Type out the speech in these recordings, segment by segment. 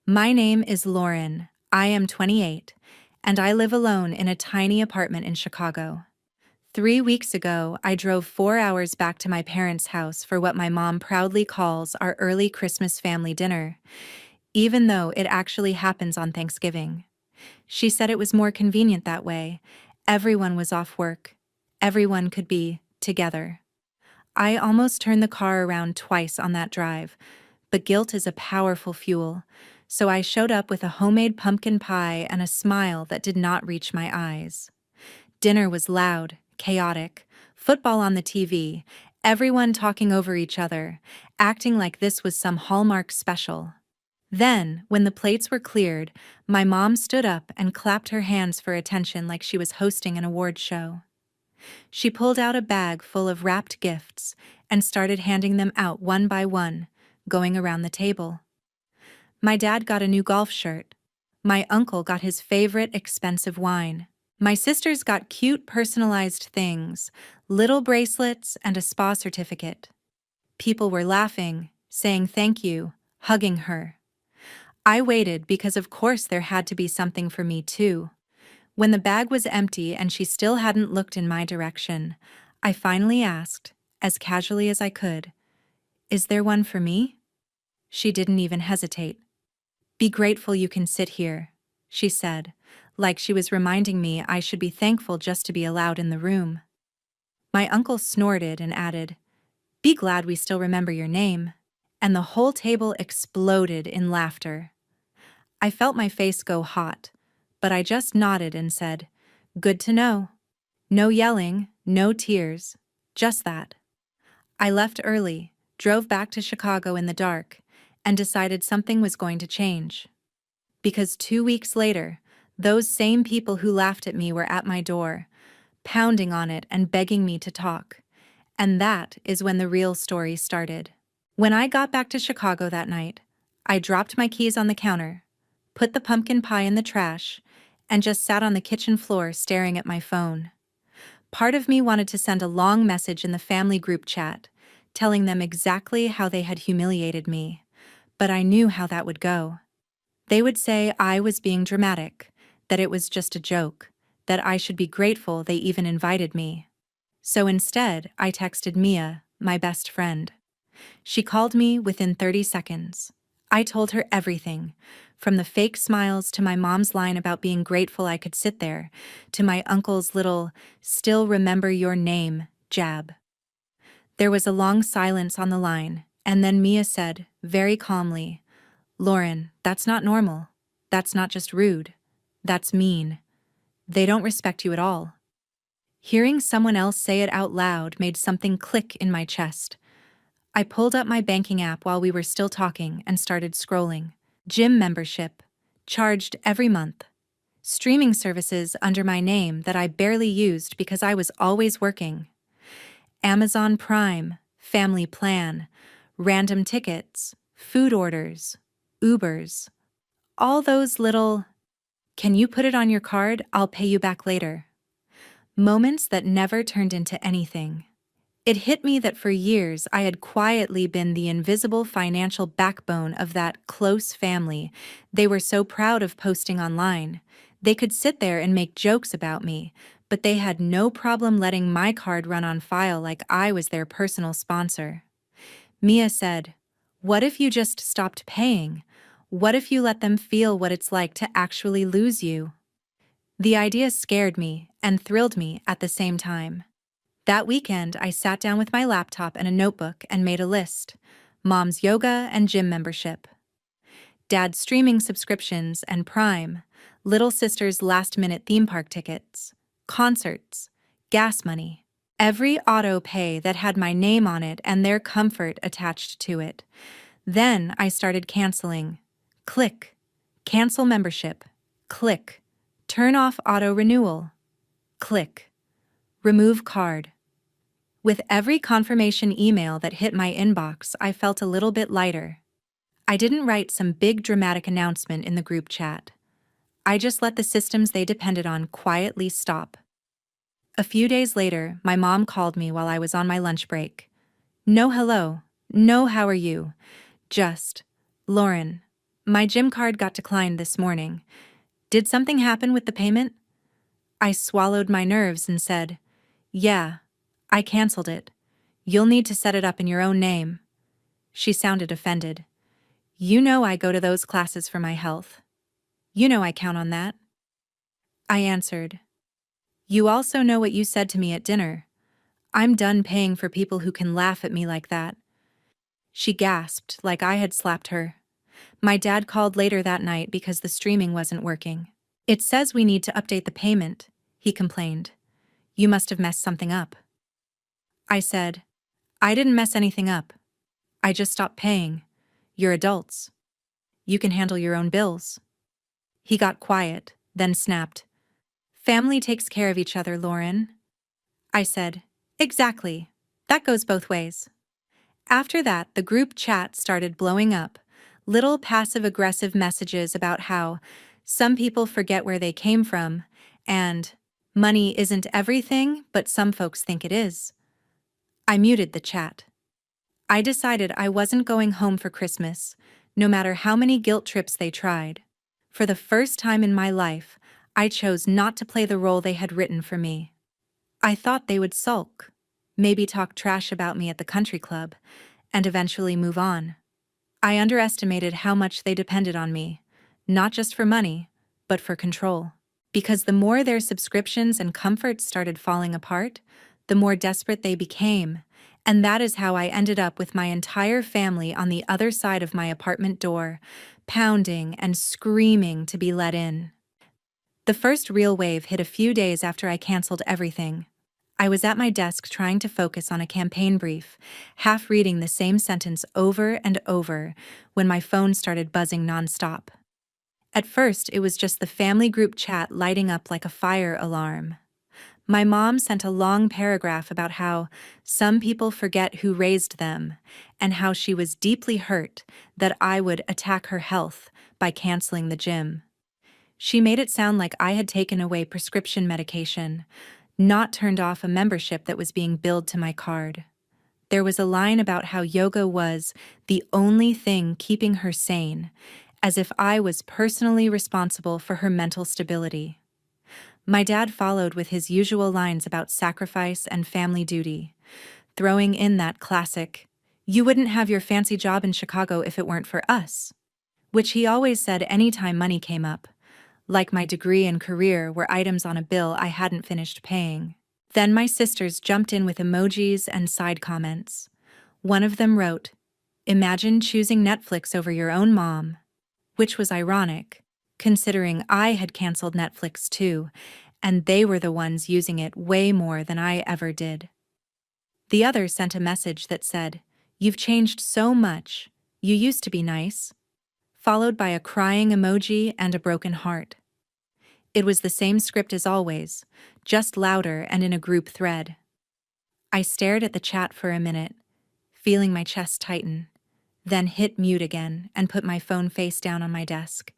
My name is Lauren. I am 28, and I live alone in a tiny apartment in Chicago. 3 weeks ago, I drove 4 hours back to my parents' house for what my mom proudly calls our early Christmas family dinner, even though it actually happens on Thanksgiving. She said it was more convenient that way. Everyone was off work. Everyone could be together. I almost turned the car around twice on that drive, but guilt is a powerful fuel, so I showed up with a homemade pumpkin pie and a smile that did not reach my eyes. Dinner was loud, chaotic, football on the TV, everyone talking over each other, acting like this was some Hallmark special. Then, when the plates were cleared, my mom stood up and clapped her hands for attention like she was hosting an award show. She pulled out a bag full of wrapped gifts and started handing them out one by one, going around the table. My dad got a new golf shirt. My uncle got his favorite expensive wine. My sisters got cute personalized things, little bracelets and a spa certificate. People were laughing, saying thank you, hugging her. I waited because of course there had to be something for me too. When the bag was empty and she still hadn't looked in my direction, I finally asked, as casually as I could, "Is there one for me?" She didn't even hesitate. "Be grateful you can sit here," she said, like she was reminding me I should be thankful just to be allowed in the room. My uncle snorted and added, "Be glad we still remember your name," and the whole table exploded in laughter. I felt my face go hot, but I just nodded and said, "Good to know." No yelling, no tears, just that. I left early, drove back to Chicago in the dark, and decided something was going to change. Because 2 weeks later, those same people who laughed at me were at my door, pounding on it and begging me to talk. And that is when the real story started. When I got back to Chicago that night, I dropped my keys on the counter, put the pumpkin pie in the trash, and just sat on the kitchen floor staring at my phone. Part of me wanted to send a long message in the family group chat, telling them exactly how they had humiliated me, but I knew how that would go. They would say I was being dramatic, that it was just a joke, that I should be grateful they even invited me. So instead, I texted Mia, my best friend. She called me within 30 seconds. I told her everything, from the fake smiles to my mom's line about being grateful I could sit there, to my uncle's little, "still remember your name," jab. There was a long silence on the line, and then Mia said, very calmly, "Lauren, that's not normal. That's not just rude. That's mean. They don't respect you at all." Hearing someone else say it out loud made something click in my chest. I pulled up my banking app while we were still talking and started scrolling. Gym membership, charged every month. Streaming services under my name that I barely used because I was always working. Amazon Prime, family plan, random tickets, food orders, Ubers. All those little, "Can you put it on your card? I'll pay you back later." Moments that never turned into anything. It hit me that for years I had quietly been the invisible financial backbone of that close family they were so proud of posting online. They could sit there and make jokes about me, but they had no problem letting my card run on file like I was their personal sponsor. Mia said, "What if you just stopped paying? What if you let them feel what it's like to actually lose you?" The idea scared me and thrilled me at the same time. That weekend, I sat down with my laptop and a notebook and made a list. Mom's yoga and gym membership. Dad's streaming subscriptions and Prime. Little sister's last-minute theme park tickets. Concerts. Gas money. Every auto pay that had my name on it and their comfort attached to it. Then I started canceling. Click. Cancel membership. Click. Turn off auto renewal. Click. Remove card. With every confirmation email that hit my inbox, I felt a little bit lighter. I didn't write some big dramatic announcement in the group chat. I just let the systems they depended on quietly stop. A few days later, my mom called me while I was on my lunch break. No hello, no how are you, just, "Lauren, My gym card got declined this morning. Did something happen with the payment? I swallowed my nerves and said, Yeah, I canceled it. You'll need to set it up in your own name. She sounded offended. You know I go to those classes for my health. You know I count on that. I answered, You also know what you said to me at dinner. I'm done paying for people who can laugh at me like that. She gasped like I had slapped her. My dad called later that night because the streaming wasn't working. It says we need to update the payment, he complained. You must have messed something up. I said, I didn't mess anything up. I just stopped paying. You're adults. You can handle your own bills. He got quiet, then snapped. Family takes care of each other, Lauren. I said, Exactly. That goes both ways. After that, the group chat started blowing up. Little passive-aggressive messages about how some people forget where they came from, and money isn't everything, but some folks think it is. I muted the chat. I decided I wasn't going home for Christmas, no matter how many guilt trips they tried. For the first time in my life, I chose not to play the role they had written for me. I thought they would sulk, maybe talk trash about me at the country club, and eventually move on. I underestimated how much they depended on me, not just for money, but for control. Because the more their subscriptions and comforts started falling apart, the more desperate they became, and that is how I ended up with my entire family on the other side of my apartment door, pounding and screaming to be let in. The first real wave hit a few days after I canceled everything. I was at my desk trying to focus on a campaign brief, half reading the same sentence over and over, when my phone started buzzing nonstop. At first, it was just the family group chat lighting up like a fire alarm. My mom sent a long paragraph about how some people forget who raised them, and how she was deeply hurt that I would attack her health by canceling the gym. She made it sound like I had taken away prescription medication, not turned off a membership that was being billed to my card. There was a line about how yoga was the only thing keeping her sane, as if I was personally responsible for her mental stability. My dad followed with his usual lines about sacrifice and family duty, throwing in that classic, "You wouldn't have your fancy job in Chicago if it weren't for us," which he always said anytime money came up, like my degree and career were items on a bill I hadn't finished paying. Then my sisters jumped in with emojis and side comments. One of them wrote, "Imagine choosing Netflix over your own mom," which was ironic, considering I had canceled Netflix too, and they were the ones using it way more than I ever did. The other sent a message that said, "You've changed so much. You used to be nice," followed by a crying emoji and a broken heart. It was the same script as always, just louder and in a group thread. I stared at the chat for a minute, feeling my chest tighten, then hit mute again and put my phone face down on my desk.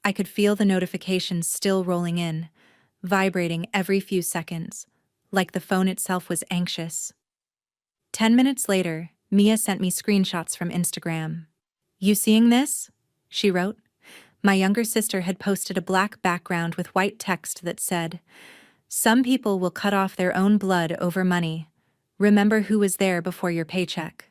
I could feel the notifications still rolling in, vibrating every few seconds, like the phone itself was anxious. 10 minutes later, Mia sent me screenshots from Instagram. "You seeing this?" she wrote. My younger sister had posted a black background with white text that said, "Some people will cut off their own blood over money. Remember who was there before your paycheck,"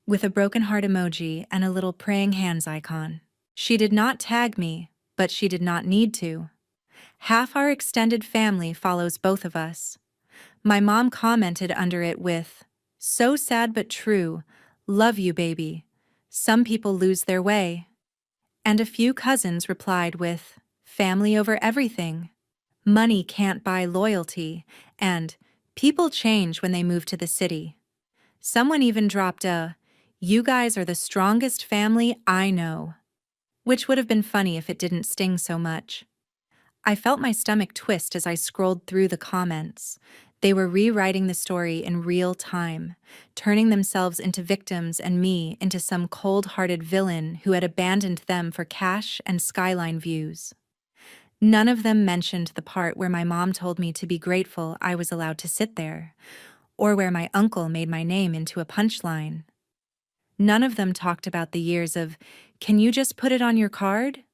with a broken heart emoji and a little praying hands icon. She did not tag me, but she did not need to. Half our extended family follows both of us. My mom commented under it with, "So sad but true. Love you, baby. Some people lose their way." And a few cousins replied with, "Family over everything. Money can't buy loyalty," and "People change when they move to the city." Someone even dropped a, "You guys are the strongest family I know," which would have been funny if it didn't sting so much. I felt my stomach twist as I scrolled through the comments. They were rewriting the story in real time, turning themselves into victims and me into some cold-hearted villain who had abandoned them for cash and skyline views. None of them mentioned the part where my mom told me to be grateful I was allowed to sit there, or where my uncle made my name into a punchline. None of them talked about the years of, "Can you just put it on your card?"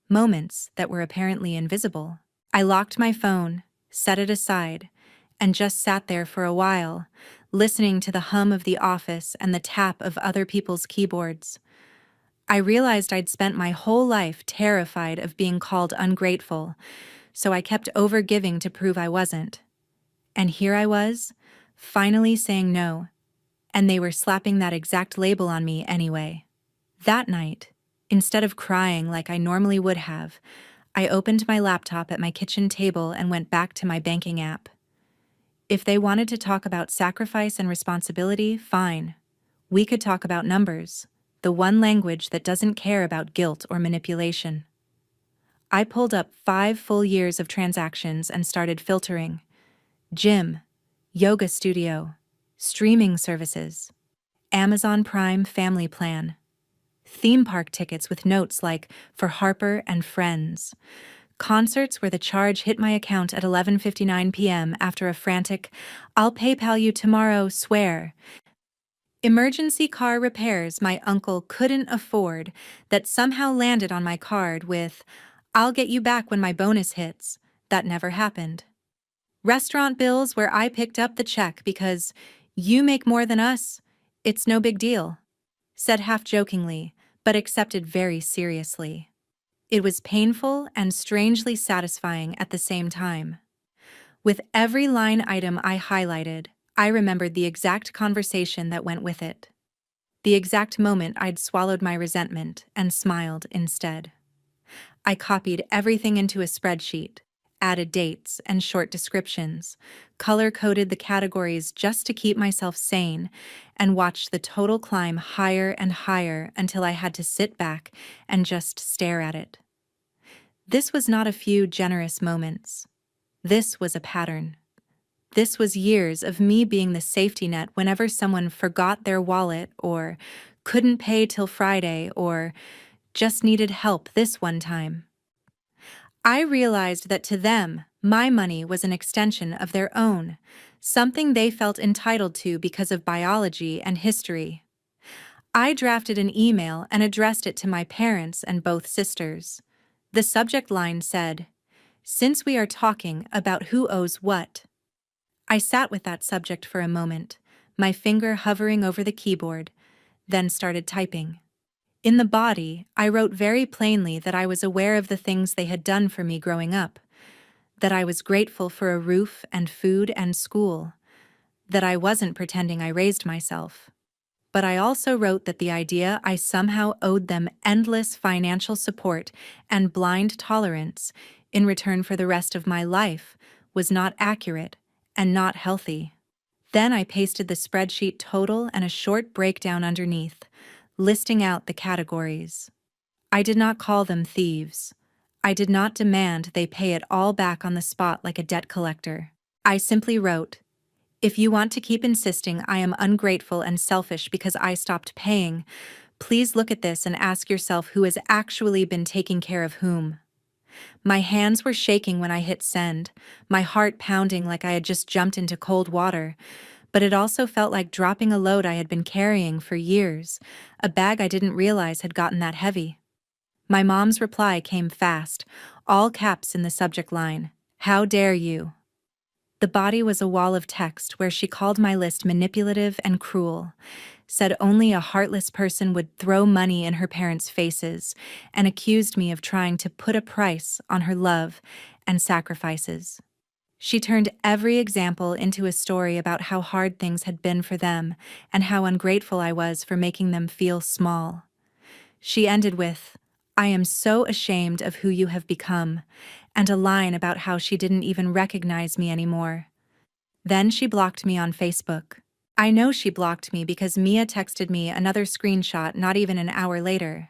moments that were apparently invisible. I locked my phone, set it aside, and just sat there for a while, listening to the hum of the office and the tap of other people's keyboards. I realized I'd spent my whole life terrified of being called ungrateful, so I kept overgiving to prove I wasn't. And here I was, finally saying no, and they were slapping that exact label on me anyway. That night, instead of crying like I normally would have, I opened my laptop at my kitchen table and went back to my banking app. If they wanted to talk about sacrifice and responsibility, fine. We could talk about numbers, the one language that doesn't care about guilt or manipulation. I pulled up 5 full years of transactions and started filtering. Gym, yoga studio, streaming services, Amazon Prime family plan, theme park tickets with notes like "for Harper and friends," concerts where the charge hit my account at 11:59 p.m. after a frantic "I'll PayPal you tomorrow" swear, emergency car repairs my uncle couldn't afford that somehow landed on my card with "I'll get you back when my bonus hits" that never happened. Restaurant bills where I picked up the check because "you make more than us, it's no big deal," said half-jokingly, but accepted very seriously. It was painful and strangely satisfying at the same time. With every line item I highlighted, I remembered the exact conversation that went with it. The exact moment I'd swallowed my resentment and smiled instead. I copied everything into a spreadsheet, added dates and short descriptions, color-coded the categories just to keep myself sane, and watched the total climb higher and higher until I had to sit back and just stare at it. This was not a few generous moments. This was a pattern. This was years of me being the safety net whenever someone forgot their wallet or couldn't pay till Friday or just needed help this one time. I realized that to them, my money was an extension of their own, something they felt entitled to because of biology and history. I drafted an email and addressed it to my parents and both sisters. The subject line said, "Since we are talking about who owes what." I sat with that subject for a moment, my finger hovering over the keyboard, then started typing. In the body, I wrote very plainly that I was aware of the things they had done for me growing up, that I was grateful for a roof and food and school, that I wasn't pretending I raised myself. But I also wrote that the idea I somehow owed them endless financial support and blind tolerance in return for the rest of my life was not accurate and not healthy. Then I pasted the spreadsheet total and a short breakdown underneath, listing out the categories. I did not call them thieves. I did not demand they pay it all back on the spot like a debt collector. I simply wrote, "If you want to keep insisting I am ungrateful and selfish because I stopped paying, please look at this and ask yourself who has actually been taking care of whom." My hands were shaking when I hit send, my heart pounding like I had just jumped into cold water, but it also felt like dropping a load I had been carrying for years, a bag I didn't realize had gotten that heavy. My mom's reply came fast, all caps in the subject line, "How dare you?" The body was a wall of text where she called my list manipulative and cruel, said only a heartless person would throw money in her parents' faces, and accused me of trying to put a price on her love and sacrifices. She turned every example into a story about how hard things had been for them and how ungrateful I was for making them feel small. She ended with, "I am so ashamed of who you have become," and a line about how she didn't even recognize me anymore. Then she blocked me on Facebook. I know she blocked me because Mia texted me another screenshot not even an hour later.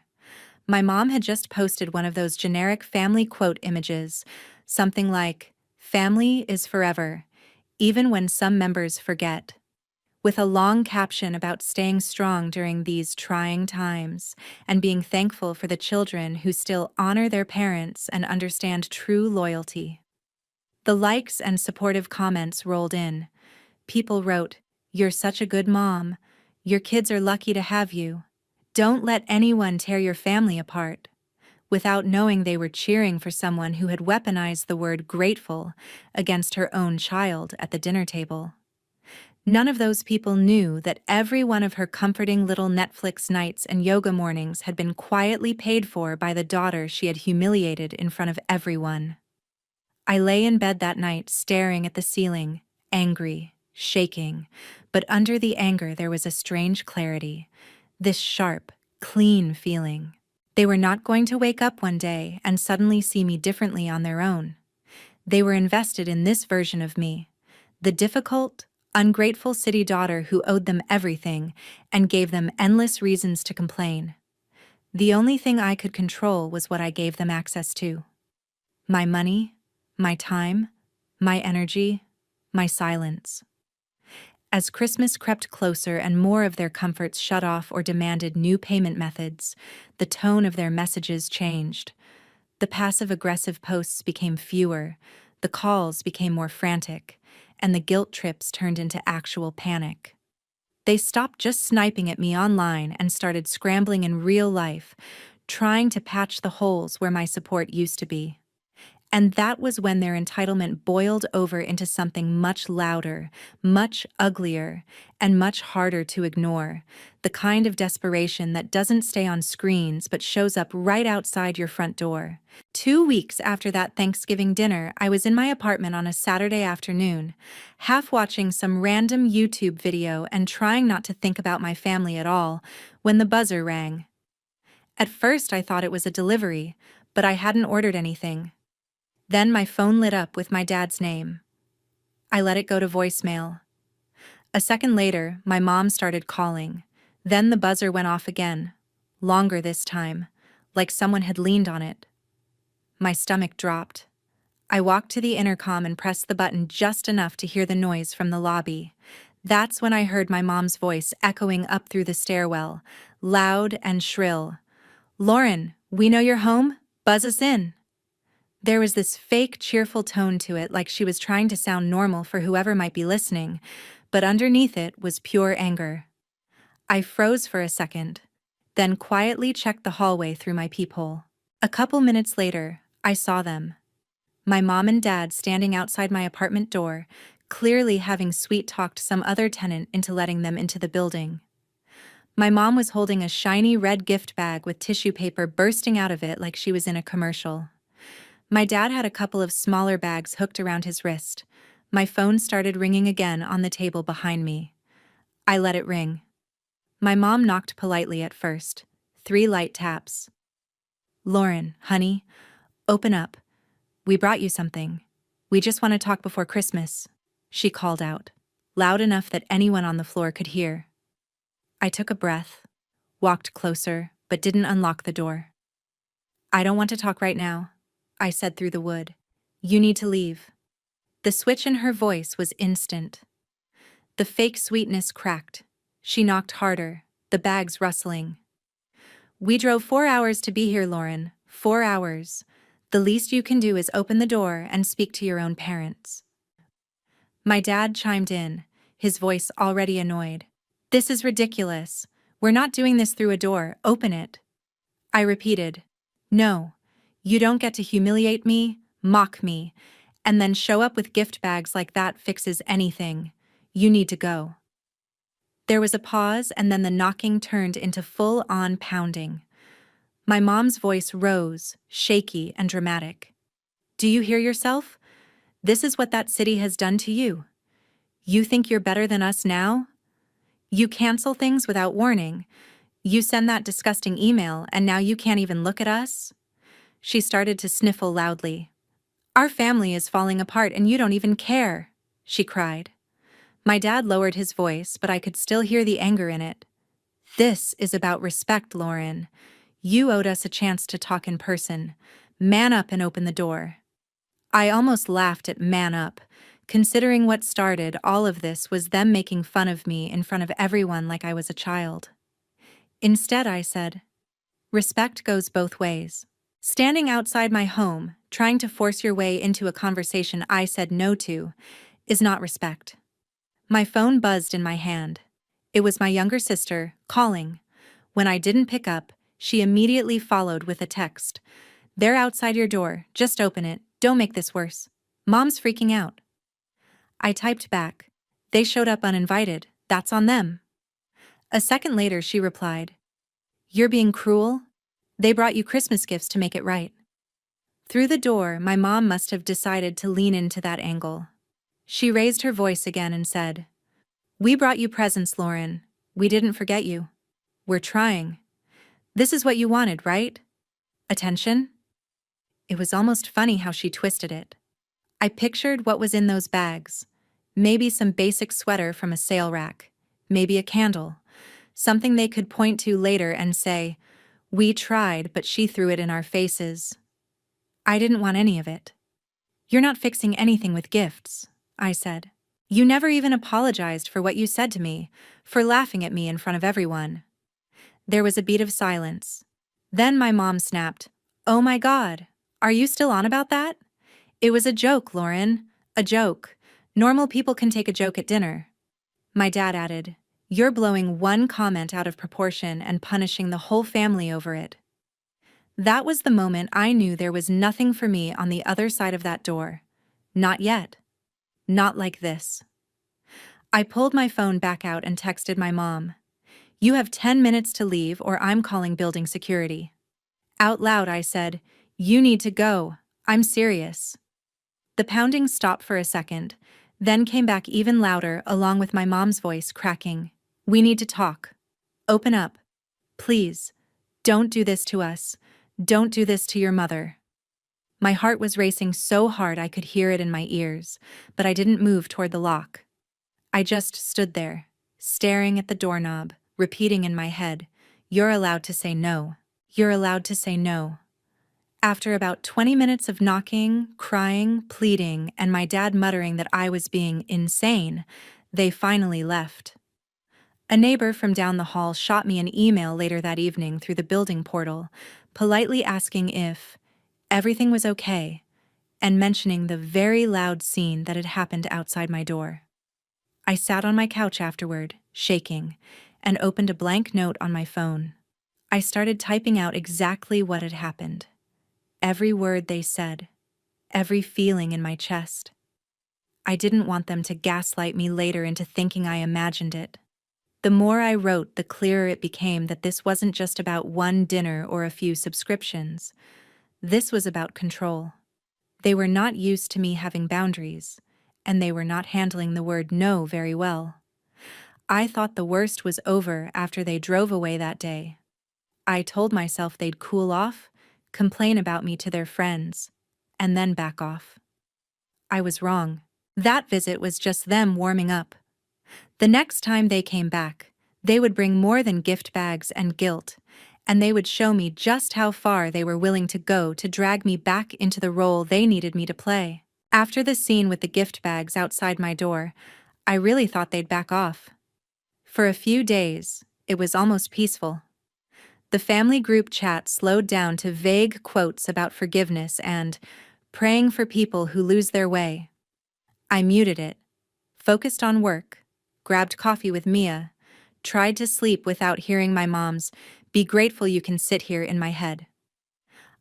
My mom had just posted one of those generic family quote images, something like, "Family is forever, even when some members forget," with a long caption about staying strong during these trying times and being thankful for the children who still honor their parents and understand true loyalty. The likes and supportive comments rolled in. People wrote, "You're such a good mom," Your kids are lucky to have you. Don't let anyone tear your family apart. Without knowing they were cheering for someone who had weaponized the word grateful against her own child at the dinner table. None of those people knew that every one of her comforting little Netflix nights and yoga mornings had been quietly paid for by the daughter she had humiliated in front of everyone. I lay in bed that night staring at the ceiling, angry, shaking, but under the anger there was a strange clarity, this sharp, clean feeling. They were not going to wake up one day and suddenly see me differently on their own. They were invested in this version of me, the difficult, ungrateful city daughter who owed them everything and gave them endless reasons to complain. The only thing I could control was what I gave them access to. My money, my time, my energy, my silence. As Christmas crept closer and more of their comforts shut off or demanded new payment methods, the tone of their messages changed. The passive-aggressive posts became fewer, the calls became more frantic, and the guilt trips turned into actual panic. They stopped just sniping at me online and started scrambling in real life, trying to patch the holes where my support used to be. And that was when their entitlement boiled over into something much louder, much uglier, and much harder to ignore, the kind of desperation that doesn't stay on screens but shows up right outside your front door. 2 weeks after that Thanksgiving dinner, I was in my apartment on a Saturday afternoon, half watching some random YouTube video and trying not to think about my family at all, when the buzzer rang. At first I thought it was a delivery, but I hadn't ordered anything. Then my phone lit up with my dad's name. I let it go to voicemail. A second later, my mom started calling. Then the buzzer went off again, longer this time, like someone had leaned on it. My stomach dropped. I walked to the intercom and pressed the button just enough to hear the noise from the lobby. That's when I heard my mom's voice echoing up through the stairwell, loud and shrill. "Lauren, we know you're home. Buzz us in." There was this fake, cheerful tone to it, like she was trying to sound normal for whoever might be listening, but underneath it was pure anger. I froze for a second, then quietly checked the hallway through my peephole. A couple minutes later, I saw them. My mom and dad standing outside my apartment door, clearly having sweet-talked some other tenant into letting them into the building. My mom was holding a shiny red gift bag with tissue paper bursting out of it like she was in a commercial. My dad had a couple of smaller bags hooked around his wrist. My phone started ringing again on the table behind me. I let it ring. My mom knocked politely at first. 3 light taps. "Lauren, honey, open up. We brought you something. We just want to talk before Christmas," she called out, loud enough that anyone on the floor could hear. I took a breath, walked closer, but didn't unlock the door. "I don't want to talk right now," I said through the wood. "You need to leave." The switch in her voice was instant. The fake sweetness cracked. She knocked harder, the bags rustling. "We drove 4 hours to be here, Lauren. 4 hours. The least you can do is open the door and speak to your own parents." My dad chimed in, his voice already annoyed. "This is ridiculous. We're not doing this through a door. Open it." I repeated, "No. You don't get to humiliate me, mock me, and then show up with gift bags like that fixes anything. You need to go." There was a pause, and then the knocking turned into full-on pounding. My mom's voice rose, shaky and dramatic. "Do you hear yourself? This is what that city has done to you. You think you're better than us now? You cancel things without warning. You send that disgusting email, and now you can't even look at us?" She started to sniffle loudly. "Our family is falling apart and you don't even care," she cried. My dad lowered his voice, but I could still hear the anger in it. "This is about respect, Lauren. You owed us a chance to talk in person. Man up and open the door." I almost laughed at "man up," considering what started all of this was them making fun of me in front of everyone like I was a child. Instead, I said, "Respect goes both ways. Standing outside my home, trying to force your way into a conversation I said no to, is not respect." My phone buzzed in my hand. It was my younger sister, calling. When I didn't pick up, she immediately followed with a text. "They're outside your door, just open it, don't make this worse. Mom's freaking out." I typed back, "They showed up uninvited, that's on them." A second later she replied, "You're being cruel? They brought you Christmas gifts to make it right." Through the door, my mom must have decided to lean into that angle. She raised her voice again and said, "We brought you presents, Lauren. We didn't forget you. We're trying. This is what you wanted, right? Attention?" It was almost funny how she twisted it. I pictured what was in those bags. Maybe some basic sweater from a sale rack. Maybe a candle. Something they could point to later and say, "We tried, but she threw it in our faces." I didn't want any of it. "You're not fixing anything with gifts," I said. "You never even apologized for what you said to me, for laughing at me in front of everyone." There was a beat of silence. Then my mom snapped, "Oh my God, are you still on about that? It was a joke, Lauren. A joke. Normal people can take a joke at dinner." My dad added, "You're blowing one comment out of proportion and punishing the whole family over it." That was the moment I knew there was nothing for me on the other side of that door. Not yet. Not like this. I pulled my phone back out and texted my mom, "You have 10 minutes to leave or I'm calling building security." Out loud I said, "You need to go. I'm serious." The pounding stopped for a second, then came back even louder along with my mom's voice cracking, "We need to talk. Open up. Please. Don't do this to us. Don't do this to your mother." My heart was racing so hard I could hear it in my ears, but I didn't move toward the lock. I just stood there, staring at the doorknob, repeating in my head, "You're allowed to say no. You're allowed to say no." After about 20 minutes of knocking, crying, pleading, and my dad muttering that I was being insane, they finally left. A neighbor from down the hall shot me an email later that evening through the building portal, politely asking if everything was okay, and mentioning the very loud scene that had happened outside my door. I sat on my couch afterward, shaking, and opened a blank note on my phone. I started typing out exactly what had happened. Every word they said, every feeling in my chest. I didn't want them to gaslight me later into thinking I imagined it. The more I wrote, the clearer it became that this wasn't just about one dinner or a few subscriptions. This was about control. They were not used to me having boundaries, and they were not handling the word no very well. I thought the worst was over after they drove away that day. I told myself they'd cool off, complain about me to their friends, and then back off. I was wrong. That visit was just them warming up. The next time they came back, they would bring more than gift bags and guilt, and they would show me just how far they were willing to go to drag me back into the role they needed me to play. After the scene with the gift bags outside my door, I really thought they'd back off. For a few days, it was almost peaceful. The family group chat slowed down to vague quotes about forgiveness and praying for people who lose their way. I muted it, focused on work, grabbed coffee with Mia, tried to sleep without hearing my mom's, "Be grateful you can sit here," in my head.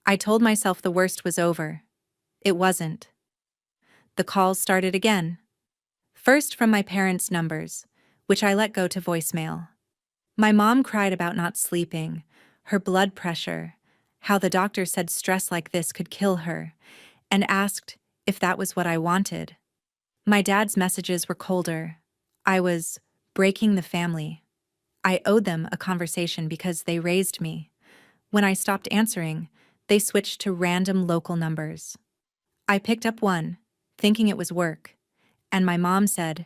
I told myself the worst was over. It wasn't. The calls started again. First from my parents' numbers, which I let go to voicemail. My mom cried about not sleeping, her blood pressure, how the doctor said stress like this could kill her, and asked if that was what I wanted. My dad's messages were colder. I was breaking the family. I owed them a conversation because they raised me. When I stopped answering, they switched to random local numbers. I picked up one, thinking it was work, and my mom said,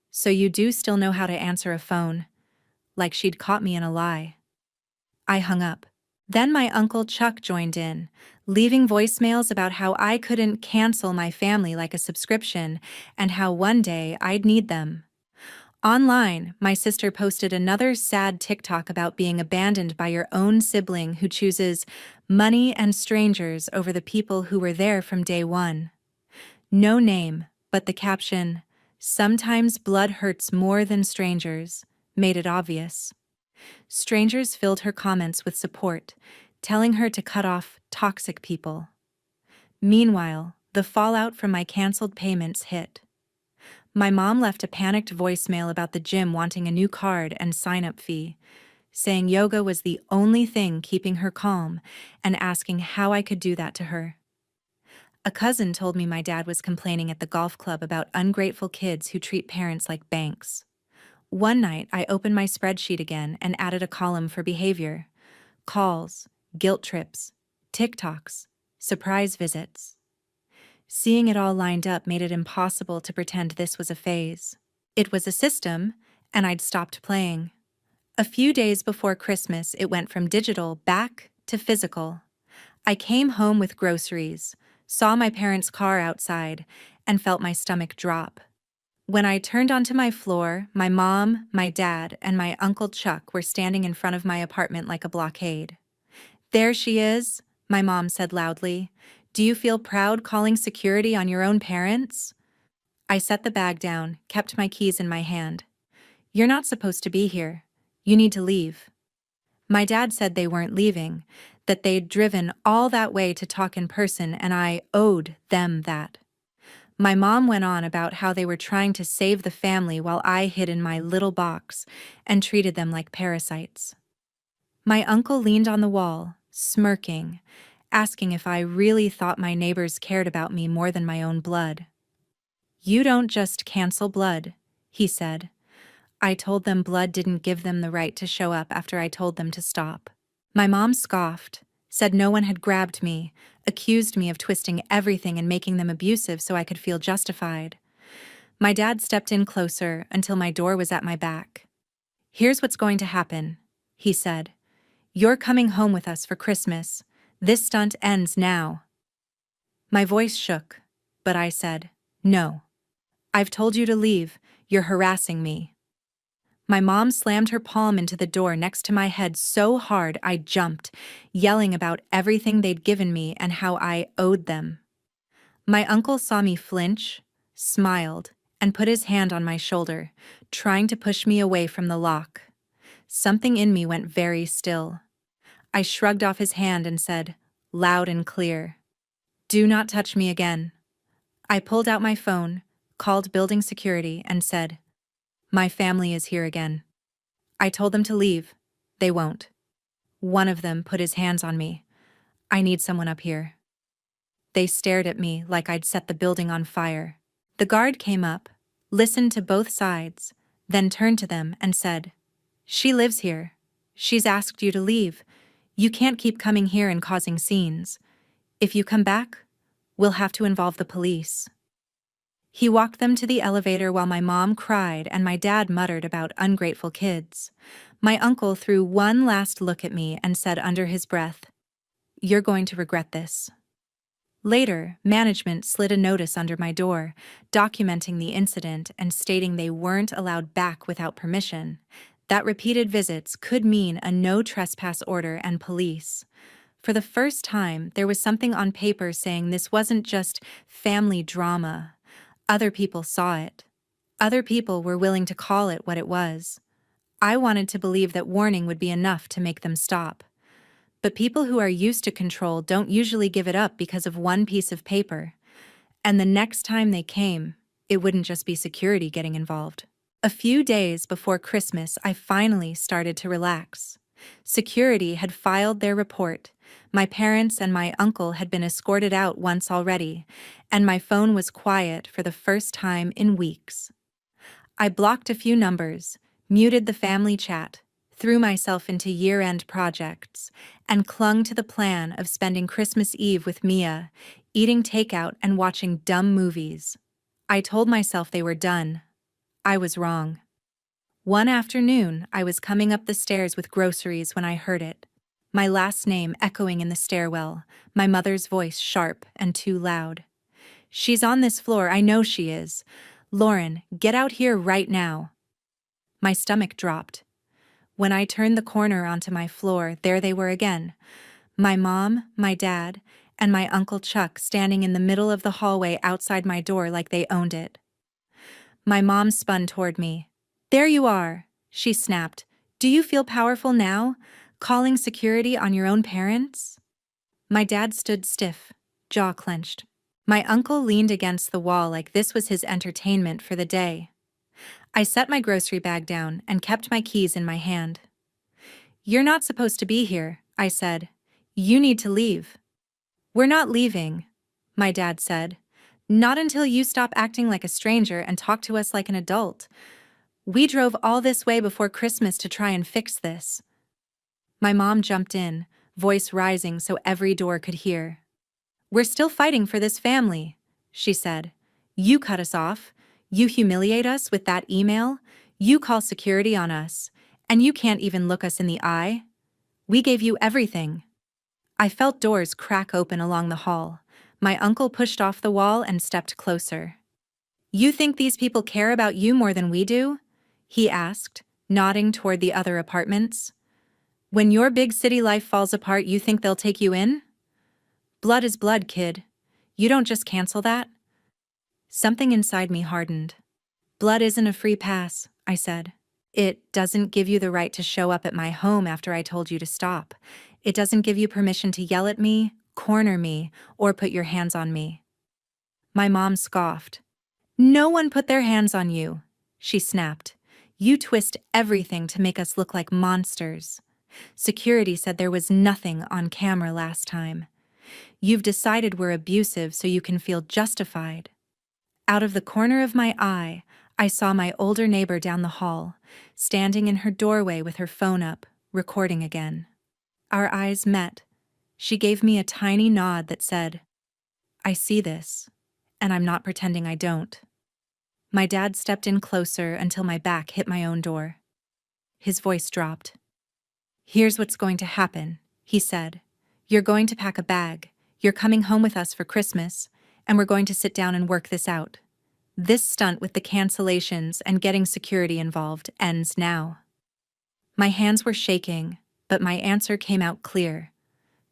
"So you do still know how to answer a phone," like she'd caught me in a lie. I hung up. Then my Uncle Chuck joined in, leaving voicemails about how I couldn't cancel my family like a subscription and how one day I'd need them. Online, my sister posted another sad TikTok about being abandoned by your own sibling who chooses money and strangers over the people who were there from day one. No name, but the caption, "Sometimes blood hurts more than strangers. made it obvious. Strangers filled her comments with support, telling her to cut off toxic people. Meanwhile, the fallout from my canceled payments hit. My mom left a panicked voicemail about the gym wanting a new card and sign-up fee, saying yoga was the only thing keeping her calm and asking how I could do that to her. A cousin told me my dad was complaining at the golf club about ungrateful kids who treat parents like banks. One night, I opened my spreadsheet again and added a column for behavior: calls, guilt trips, TikToks, surprise visits. Seeing it all lined up made it impossible to pretend this was a phase. It was a system, and I'd stopped playing. A few days before Christmas, it went from digital back to physical. I came home with groceries, saw my parents' car outside, and felt my stomach drop. When I turned onto my floor, my mom, my dad, and my Uncle Chuck were standing in front of my apartment like a blockade. "There she is," my mom said loudly. "Do you feel proud calling security on your own parents?" I set the bag down, kept my keys in my hand. "You're not supposed to be here. You need to leave." My dad said they weren't leaving, that they'd driven all that way to talk in person, and I owed them that. My mom went on about how they were trying to save the family while I hid in my little box and treated them like parasites. My uncle leaned on the wall, smirking, asking if I really thought my neighbors cared about me more than my own blood. "You don't just cancel blood," he said. "I told them blood didn't give them the right to show up after I told them to stop." My mom scoffed, said no one had grabbed me, accused me of twisting everything and making them abusive so I could feel justified. My dad stepped in closer until my door was at my back. "Here's what's going to happen," he said. "You're coming home with us for Christmas. This stunt ends now." My voice shook, but I said, "No. I've told you to leave. You're harassing me." My mom slammed her palm into the door next to my head so hard I jumped, yelling about everything they'd given me and how I owed them. My uncle saw me flinch, smiled, and put his hand on my shoulder, trying to push me away from the lock. Something in me went very still. I shrugged off his hand and said, loud and clear, "Do not touch me again." I pulled out my phone, called building security, and said, "My family is here again." I told them to leave. They won't. One of them put his hands on me. "I need someone up here." They stared at me like I'd set the building on fire. The guard came up, listened to both sides, then turned to them and said, "She lives here. She's asked you to leave. You can't keep coming here and causing scenes. If you come back, we'll have to involve the police." He walked them to the elevator while my mom cried and my dad muttered about ungrateful kids. My uncle threw one last look at me and said under his breath, "You're going to regret this." Later, management slid a notice under my door, documenting the incident and stating they weren't allowed back without permission, that repeated visits could mean a no trespass order and police. For the first time, there was something on paper saying this wasn't just family drama. Other people saw it. Other people were willing to call it what it was. I wanted to believe that warning would be enough to make them stop. But people who are used to control don't usually give it up because of one piece of paper. And the next time they came, it wouldn't just be security getting involved. A few days before Christmas, I finally started to relax. Security had filed their report. My parents and my uncle had been escorted out once already, and my phone was quiet for the first time in weeks. I blocked a few numbers, muted the family chat, threw myself into year-end projects, and clung to the plan of spending Christmas Eve with Mia, eating takeout and watching dumb movies. I told myself they were done. I was wrong. One afternoon, I was coming up the stairs with groceries when I heard it. My last name echoing in the stairwell, my mother's voice sharp and too loud. "She's on this floor, I know she is. Lauren, get out here right now." My stomach dropped. When I turned the corner onto my floor, there they were again. My mom, my dad, and my Uncle Chuck standing in the middle of the hallway outside my door like they owned it. My mom spun toward me. "There you are," she snapped. Do you feel powerful now? Calling security on your own parents? My dad stood stiff, jaw clenched. My uncle leaned against the wall like this was his entertainment for the day. I set my grocery bag down and kept my keys in my hand. You're not supposed to be here, I said. You need to leave. We're not leaving, my dad said. Not until you stop acting like a stranger and talk to us like an adult. We drove all this way before Christmas to try and fix this. My mom jumped in, voice rising so every door could hear. We're still fighting for this family, she said. You cut us off. You humiliate us with that email. You call security on us. And you can't even look us in the eye. We gave you everything. I felt doors crack open along the hall. My uncle pushed off the wall and stepped closer. You think these people care about you more than we do? He asked, nodding toward the other apartments. When your big city life falls apart, you think they'll take you in? Blood is blood, kid. You don't just cancel that. Something inside me hardened. Blood isn't a free pass, I said. It doesn't give you the right to show up at my home after I told you to stop. It doesn't give you permission to yell at me, corner me, or put your hands on me. My mom scoffed. No one put their hands on you, she snapped. You twist everything to make us look like monsters. Security said there was nothing on camera last time. You've decided we're abusive so you can feel justified. Out of the corner of my eye, I saw my older neighbor down the hall, standing in her doorway with her phone up, recording again. Our eyes met. She gave me a tiny nod that said, I see this, and I'm not pretending I don't. My dad stepped in closer until my back hit my own door. His voice dropped. Here's what's going to happen, he said. You're going to pack a bag. You're coming home with us for Christmas, and we're going to sit down and work this out. This stunt with the cancellations and getting security involved ends now. My hands were shaking, but my answer came out clear.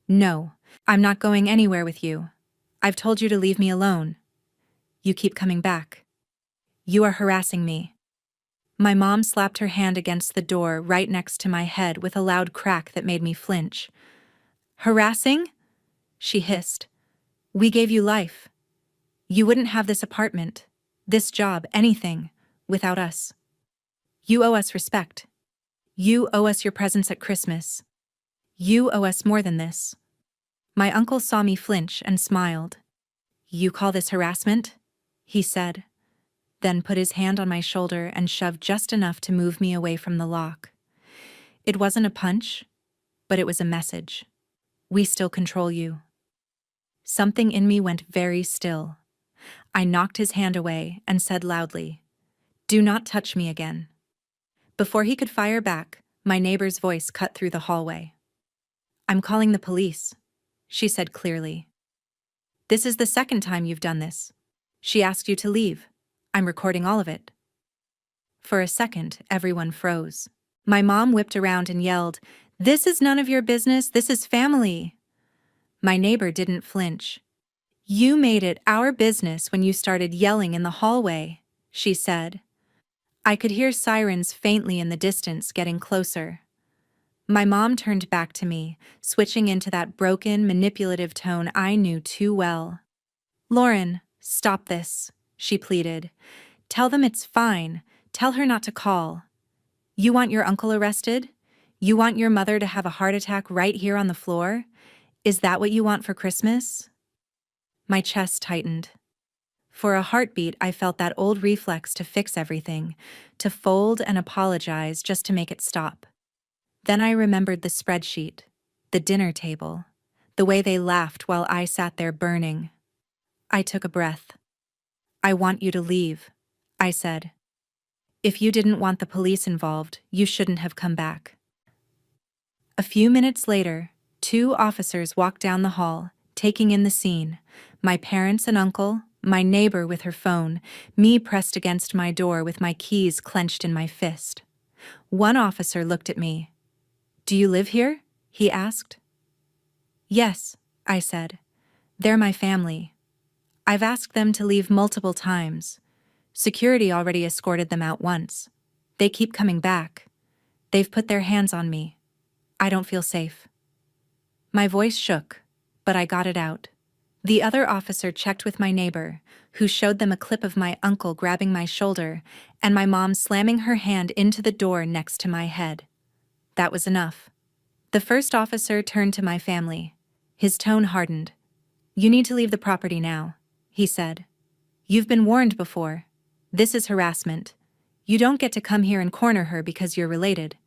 No, I'm not going anywhere with you. I've told you to leave me alone. You keep coming back. You are harassing me. My mom slapped her hand against the door right next to my head with a loud crack that made me flinch. Harassing? She hissed. We gave you life. You wouldn't have this apartment, this job, anything, without us. You owe us respect. You owe us your presence at Christmas. You owe us more than this. My uncle saw me flinch and smiled. You call this harassment? He said, then put his hand on my shoulder and shoved just enough to move me away from the lock. It wasn't a punch, but it was a message. We still control you. Something in me went very still. I knocked his hand away and said loudly, Do not touch me again. Before he could fire back, my neighbor's voice cut through the hallway. I'm calling the police, she said clearly. This is the second time you've done this. She asked you to leave. I'm recording all of it. For a second, everyone froze. My mom whipped around and yelled, This is none of your business, this is family. My neighbor didn't flinch. You made it our business when you started yelling in the hallway, she said. I could hear sirens faintly in the distance getting closer. My mom turned back to me, switching into that broken, manipulative tone I knew too well. Lauren, stop this, she pleaded. Tell them it's fine. Tell her not to call. You want your uncle arrested? You want your mother to have a heart attack right here on the floor? Is that what you want for Christmas? My chest tightened. For a heartbeat, I felt that old reflex to fix everything, to fold and apologize just to make it stop. Then I remembered the spreadsheet, the dinner table, the way they laughed while I sat there burning. I took a breath. I want you to leave, I said. If you didn't want the police involved, you shouldn't have come back. A few minutes later, 2 officers walked down the hall, taking in the scene, my parents and uncle, my neighbor with her phone, me pressed against my door with my keys clenched in my fist. One officer looked at me. Do you live here? He asked. Yes, I said. They're my family. I've asked them to leave multiple times. Security already escorted them out once. They keep coming back. They've put their hands on me. I don't feel safe. My voice shook, but I got it out. The other officer checked with my neighbor, who showed them a clip of my uncle grabbing my shoulder and my mom slamming her hand into the door next to my head. That was enough. The first officer turned to my family. His tone hardened. "You need to leave the property now," he said. "You've been warned before. This is harassment. You don't get to come here and corner her because you're related.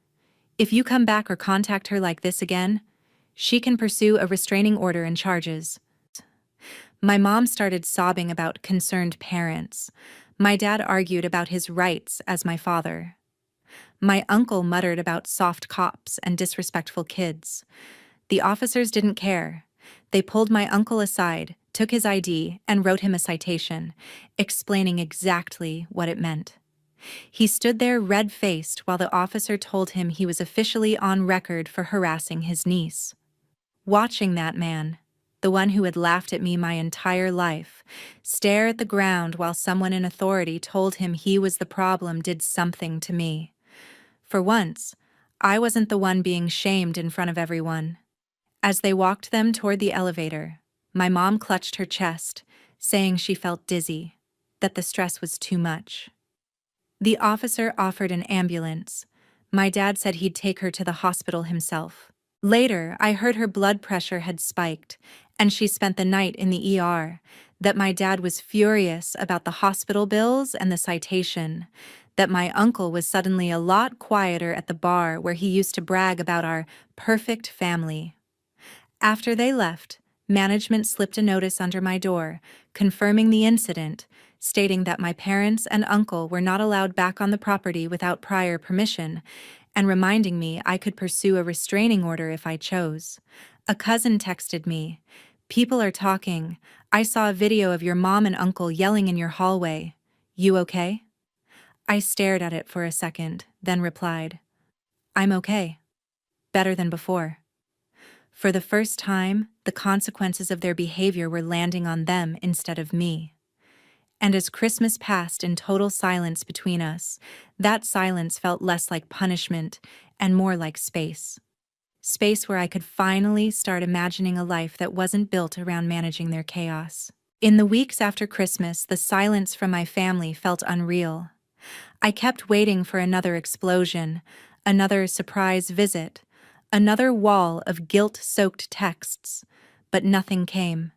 If you come back or contact her like this again, she can pursue a restraining order and charges." My mom started sobbing about concerned parents. My dad argued about his rights as my father. My uncle muttered about soft cops and disrespectful kids. The officers didn't care. They pulled my uncle aside, took his ID, and wrote him a citation, explaining exactly what it meant. He stood there red-faced while the officer told him he was officially on record for harassing his niece. Watching that man, the one who had laughed at me my entire life, stare at the ground while someone in authority told him he was the problem did something to me. For once, I wasn't the one being shamed in front of everyone. As they walked them toward the elevator, my mom clutched her chest, saying she felt dizzy, that the stress was too much. The officer offered an ambulance. My dad said he'd take her to the hospital himself. Later, I heard her blood pressure had spiked, and she spent the night in the ER, that my dad was furious about the hospital bills and the citation, that my uncle was suddenly a lot quieter at the bar where he used to brag about our perfect family. After they left, management slipped a notice under my door, confirming the incident, stating that my parents and uncle were not allowed back on the property without prior permission, and reminding me I could pursue a restraining order if I chose. A cousin texted me, "People are talking. I saw a video of your mom and uncle yelling in your hallway. You okay?" I stared at it for a second, then replied, "I'm okay. Better than before." For the first time, the consequences of their behavior were landing on them instead of me. And as Christmas passed in total silence between us, that silence felt less like punishment and more like space. Space where I could finally start imagining a life that wasn't built around managing their chaos. In the weeks after Christmas, the silence from my family felt unreal. I kept waiting for another explosion, another surprise visit, another wall of guilt-soaked texts, but nothing came.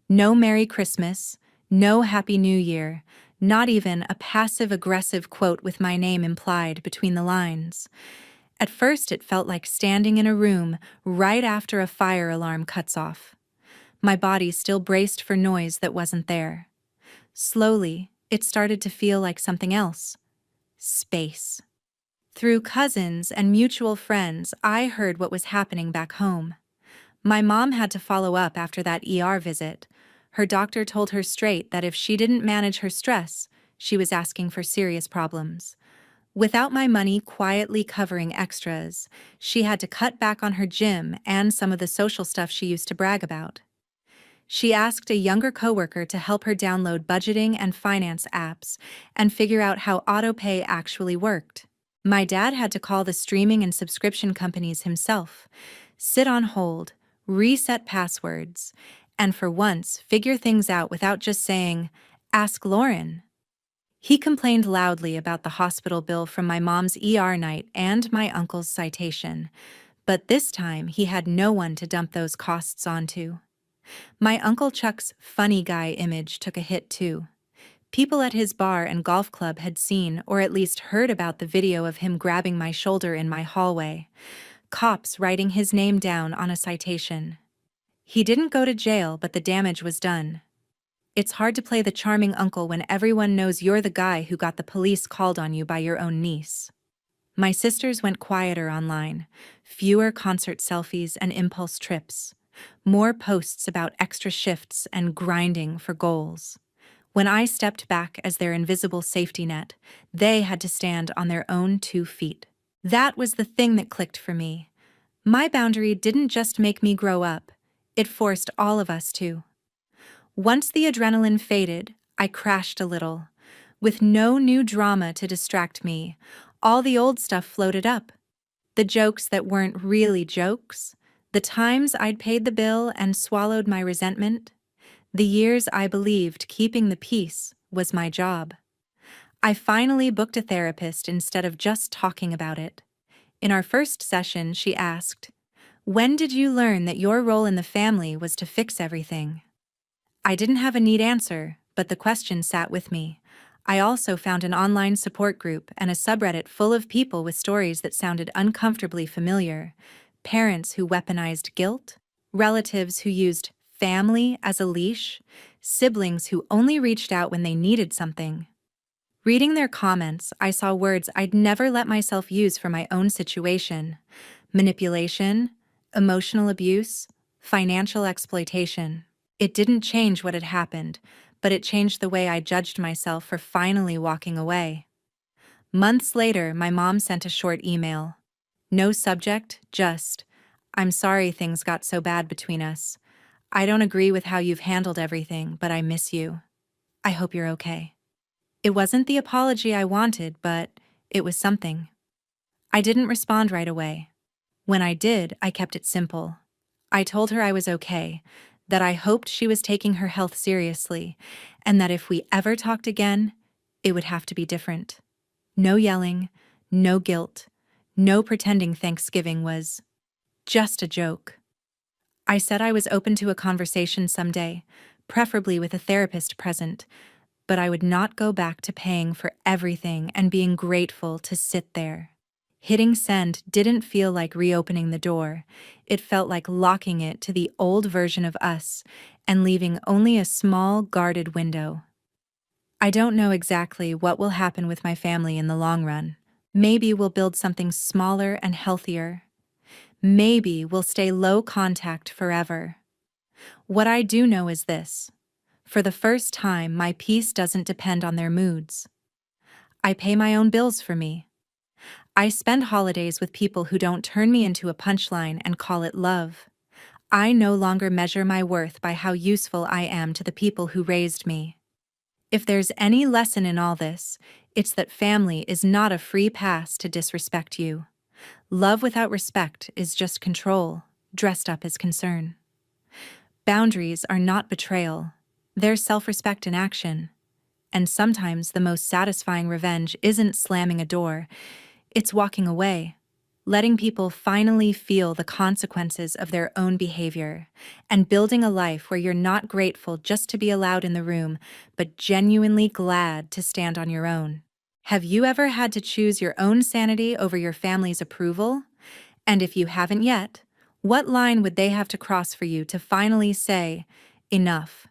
No Merry Christmas, no Happy New Year, not even a passive-aggressive quote with my name implied between the lines. At first, it felt like standing in a room right after a fire alarm cuts off. My body still braced for noise that wasn't there. Slowly, it started to feel like something else. Space. Through cousins and mutual friends, I heard what was happening back home. My mom had to follow up after that ER visit. Her doctor told her straight that if she didn't manage her stress, she was asking for serious problems. Without my money quietly covering extras, she had to cut back on her gym and some of the social stuff she used to brag about. She asked a younger coworker to help her download budgeting and finance apps and figure out how autopay actually worked. My dad had to call the streaming and subscription companies himself, sit on hold, reset passwords, and for once figure things out without just saying, "Ask Lauren." He complained loudly about the hospital bill from my mom's ER night and my uncle's citation, but this time he had no one to dump those costs onto. My Uncle Chuck's funny guy image took a hit too. People at his bar and golf club had seen or at least heard about the video of him grabbing my shoulder in my hallway, cops writing his name down on a citation. He didn't go to jail, but the damage was done. It's hard to play the charming uncle when everyone knows you're the guy who got the police called on you by your own niece. My sisters went quieter online, fewer concert selfies and impulse trips, more posts about extra shifts and grinding for goals. When I stepped back as their invisible safety net, they had to stand on their own 2 feet. That was the thing that clicked for me. My boundary didn't just make me grow up, it forced all of us to. Once the adrenaline faded, I crashed a little. With no new drama to distract me, all the old stuff floated up. The jokes that weren't really jokes, the times I'd paid the bill and swallowed my resentment, the years I believed keeping the peace was my job. I finally booked a therapist instead of just talking about it. In our first session, she asked, "When did you learn that your role in the family was to fix everything?" I didn't have a neat answer, but the question sat with me. I also found an online support group and a subreddit full of people with stories that sounded uncomfortably familiar. Parents who weaponized guilt, relatives who used family as a leash, siblings who only reached out when they needed something. Reading their comments, I saw words I'd never let myself use for my own situation: manipulation, emotional abuse, financial exploitation. It didn't change what had happened, but it changed the way I judged myself for finally walking away. Months later, my mom sent a short email. No subject, just, "I'm sorry things got so bad between us. I don't agree with how you've handled everything, but I miss you. I hope you're okay." It wasn't the apology I wanted, but it was something. I didn't respond right away. When I did, I kept it simple. I told her I was okay, that I hoped she was taking her health seriously, and that if we ever talked again, it would have to be different. No yelling, no guilt, no pretending Thanksgiving was just a joke. I said I was open to a conversation someday, preferably with a therapist present, but I would not go back to paying for everything and being grateful to sit there. Hitting send didn't feel like reopening the door. It felt like locking it to the old version of us and leaving only a small, guarded window. I don't know exactly what will happen with my family in the long run. Maybe we'll build something smaller and healthier. Maybe we'll stay low contact forever. What I do know is this: for the first time, my peace doesn't depend on their moods. I pay my own bills for me. I spend holidays with people who don't turn me into a punchline and call it love. I no longer measure my worth by how useful I am to the people who raised me. If there's any lesson in all this, it's that family is not a free pass to disrespect you. Love without respect is just control, dressed up as concern. Boundaries are not betrayal. They're self-respect in action. And sometimes the most satisfying revenge isn't slamming a door, it's walking away, letting people finally feel the consequences of their own behavior, and building a life where you're not grateful just to be allowed in the room, but genuinely glad to stand on your own. Have you ever had to choose your own sanity over your family's approval? And if you haven't yet, what line would they have to cross for you to finally say, "Enough"?